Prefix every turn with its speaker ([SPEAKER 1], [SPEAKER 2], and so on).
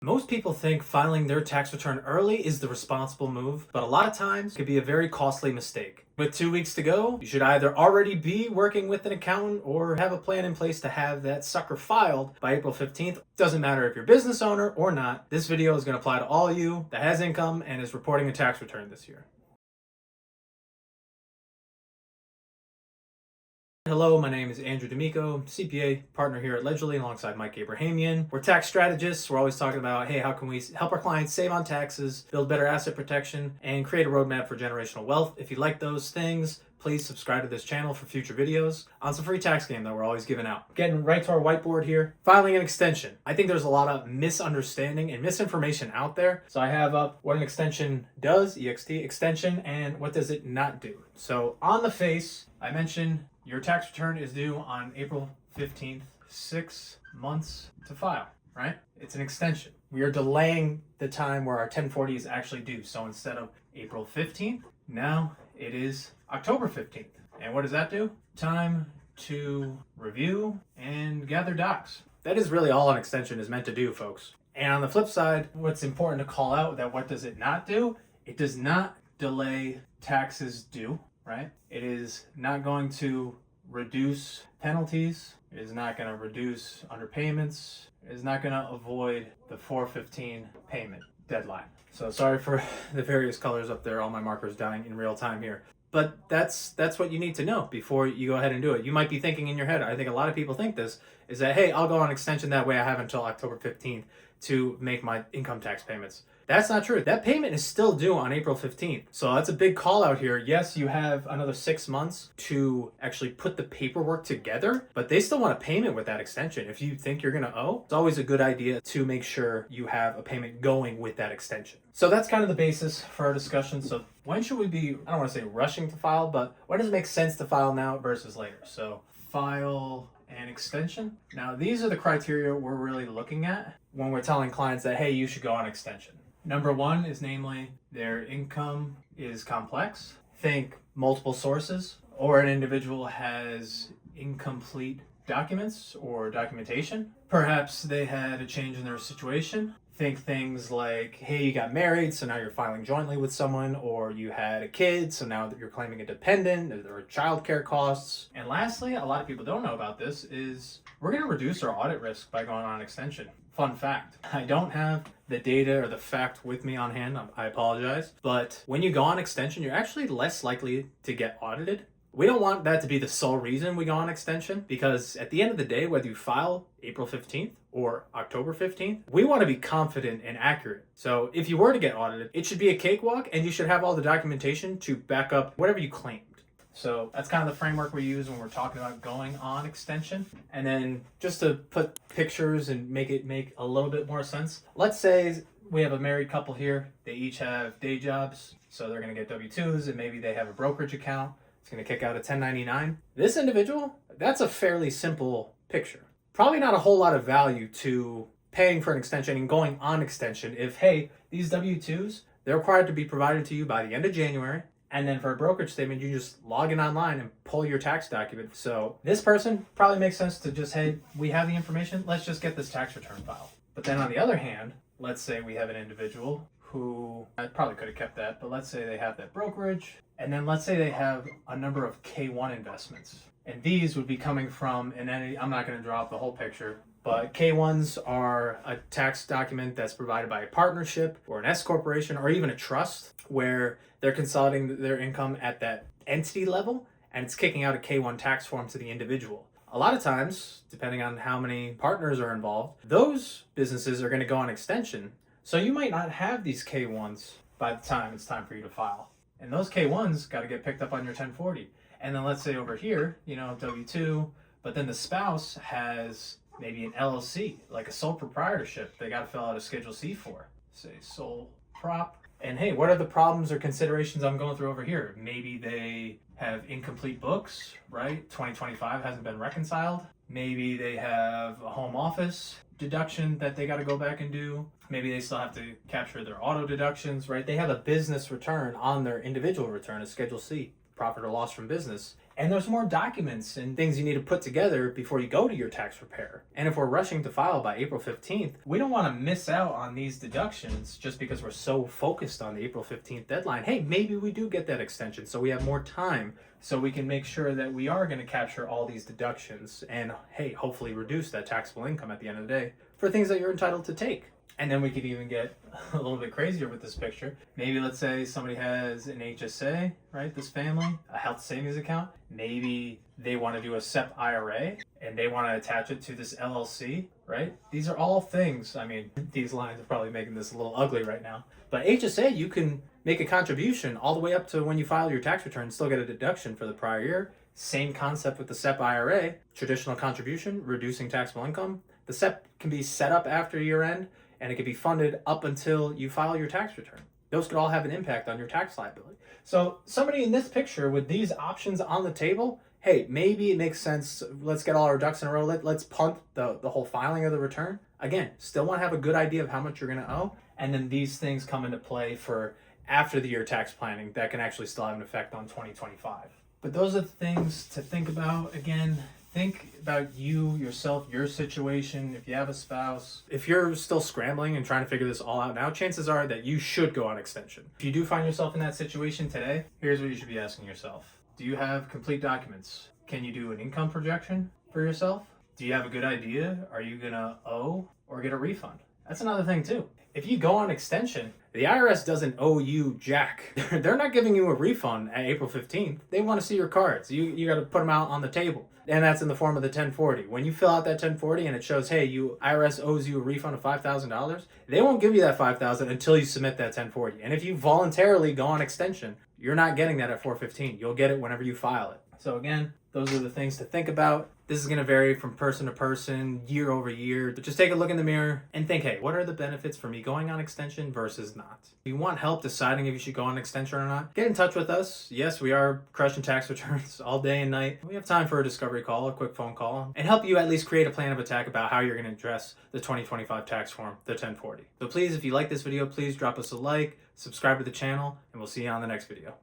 [SPEAKER 1] Most people think filing their tax return early is the responsible move, but a lot of times it can be a very costly mistake. With 2 weeks to go, you should either already be working with an accountant or have a plan in place to have that sucker filed by April 15th. Doesn't matter if you're a business owner or not, this video is going to apply to all of you that has income and is reporting a tax return this year. Hello, my name is Andrew D'Amico, CPA, partner here at Ledgerly alongside Mike Abrahamian. We're tax strategists. We're always talking about, hey, how can we help our clients save on taxes, build better asset protection, and create a roadmap for generational wealth. If you like those things, please subscribe to this channel for future videos on some free tax game that we're always giving out. Getting right to our whiteboard here. Filing an extension. I think there's a lot of misunderstanding and misinformation out there. So I have up what an extension does, EXT, extension, and what does it not do. So on the face, I mentioned your tax return is due on April 15th, 6 months to file, right? It's an extension. We are delaying the time where our 1040 is actually due. So instead of April 15th, now it is October 15th. And what does that do? Time to review and gather docs. That is really all an extension is meant to do, folks. And on the flip side, what's important to call out that what does it not do? It does not delay taxes due, right? It is not going to reduce penalties. It is not going to reduce underpayments. It is not going to avoid the 4/15 payment deadline. So sorry for the various colors up there, all my markers dying in real time here. But that's what you need to know before you go ahead and do it. You might be thinking in your head, I think a lot of people think this, is that, hey, I'll go on extension that way I have until October 15th to make my income tax payments. That's not true. That payment is still due on April 15th. So that's a big call out here. Yes, you have another 6 months to actually put the paperwork together, but they still want a payment with that extension. If you think you're going to owe, it's always a good idea to make sure you have a payment going with that extension. So that's kind of the basis for our discussion. So when should we be, I don't want to say rushing to file, but when does it make sense to file now versus later? So file an extension. Now, these are the criteria we're really looking at when we're telling clients that, hey, you should go on extension. Number one is namely their income is complex. Think multiple sources, or an individual has incomplete documents or documentation. Perhaps they had a change in their situation. Think things like, hey, you got married, so now you're filing jointly with someone, or you had a kid, so now that you're claiming a dependent, there are childcare costs. And lastly, a lot of people don't know about this, is we're going to reduce our audit risk by going on extension. Fun fact, I don't have the data or the fact with me on hand, I apologize, but when you go on extension, you're actually less likely to get audited. We don't want that to be the sole reason we go on extension, because at the end of the day, whether you file April 15th or October 15th, we want to be confident and accurate. So if you were to get audited, it should be a cakewalk and you should have all the documentation to back up whatever you claimed. So that's kind of the framework we use when we're talking about going on extension. And then just to put pictures and make it make a little bit more sense, let's say we have a married couple here. They each have day jobs, so they're going to get W-2s, and maybe they have a brokerage account. It's going to kick out a 1099. This individual, that's a fairly simple picture. Probably not a whole lot of value to paying for an extension and going on extension if, hey, these W-2s, they're required to be provided to you by the end of January. And then for a brokerage statement, you just log in online and pull your tax document. So this person probably makes sense to just, hey, we have the information, let's just get this tax return filed. But then on the other hand, let's say we have an individual who, I probably could have kept that, but let's say they have that brokerage, and then let's say they have a number of K1 investments. And these would be coming from an entity, I'm not going to draw up the whole picture, but K1s are a tax document that's provided by a partnership or an S corporation or even a trust where they're consolidating their income at that entity level and it's kicking out a K1 tax form to the individual. A lot of times, depending on how many partners are involved, those businesses are going to go on extension. So you might not have these K1s by the time it's time for you to file. And those K1s got to get picked up on your 1040. And then let's say over here, W-2, but then the spouse has maybe an LLC, like a sole proprietorship. They got to fill out a Schedule C for, say, sole prop. And hey, what are the problems or considerations I'm going through over here? Maybe they have incomplete books, right? 2025 hasn't been reconciled. Maybe they have a home office deduction that they got to go back and do. Maybe they still have to capture their auto deductions, right? They have a business return on their individual return, a Schedule C, profit or loss from business. And there's more documents and things you need to put together before you go to your tax preparer. And if we're rushing to file by April 15th, we don't want to miss out on these deductions just because we're so focused on the April 15th deadline. Hey, maybe we do get that extension so we have more time so we can make sure that we are going to capture all these deductions and, hey, hopefully reduce that taxable income at the end of the day for things that you're entitled to take. And then we could even get a little bit crazier with this picture. Maybe let's say somebody has an HSA, right? This family, a health savings account. Maybe they want to do a SEP IRA and they want to attach it to this LLC, right? These are all things. I mean, these lines are probably making this a little ugly right now. But HSA, you can make a contribution all the way up to when you file your tax return and still get a deduction for the prior year. Same concept with the SEP IRA, traditional contribution, reducing taxable income. The SEP can be set up after year end, and it can be funded up until you file your tax return. Those could all have an impact on your tax liability. So somebody in this picture with these options on the table, hey, maybe it makes sense. Let's get all our ducks in a row. Let's punt the whole filing of the return. Again, still want to have a good idea of how much you're going to owe. And then these things come into play for after the year tax planning that can actually still have an effect on 2025. But those are the things to think about. Again, think about you, yourself, your situation. If you have a spouse, if you're still scrambling and trying to figure this all out now, chances are that you should go on extension. If you do find yourself in that situation today, here's what you should be asking yourself. Do you have complete documents? Can you do an income projection for yourself? Do you have a good idea? Are you gonna owe or get a refund? That's another thing too. If you go on extension, the IRS doesn't owe you jack. They're not giving you a refund at April 15th. They want to see your cards. You got to put them out on the table. And that's in the form of the 1040. When you fill out that 1040 and it shows, hey, IRS owes you a refund of $5,000, they won't give you that $5,000 until you submit that 1040. And if you voluntarily go on extension, you're not getting that at 4/15. You'll get it whenever you file it. So again, those are the things to think about. This is going to vary from person to person, year over year. But just take a look in the mirror and think, hey, what are the benefits for me going on extension versus not? If you want help deciding if you should go on extension or not, get in touch with us. Yes, we are crushing tax returns all day and night. We have time for a discovery call, a quick phone call, and help you at least create a plan of attack about how you're going to address the 2025 tax form, the 1040. So please, if you like this video, please drop us a like, subscribe to the channel, and we'll see you on the next video.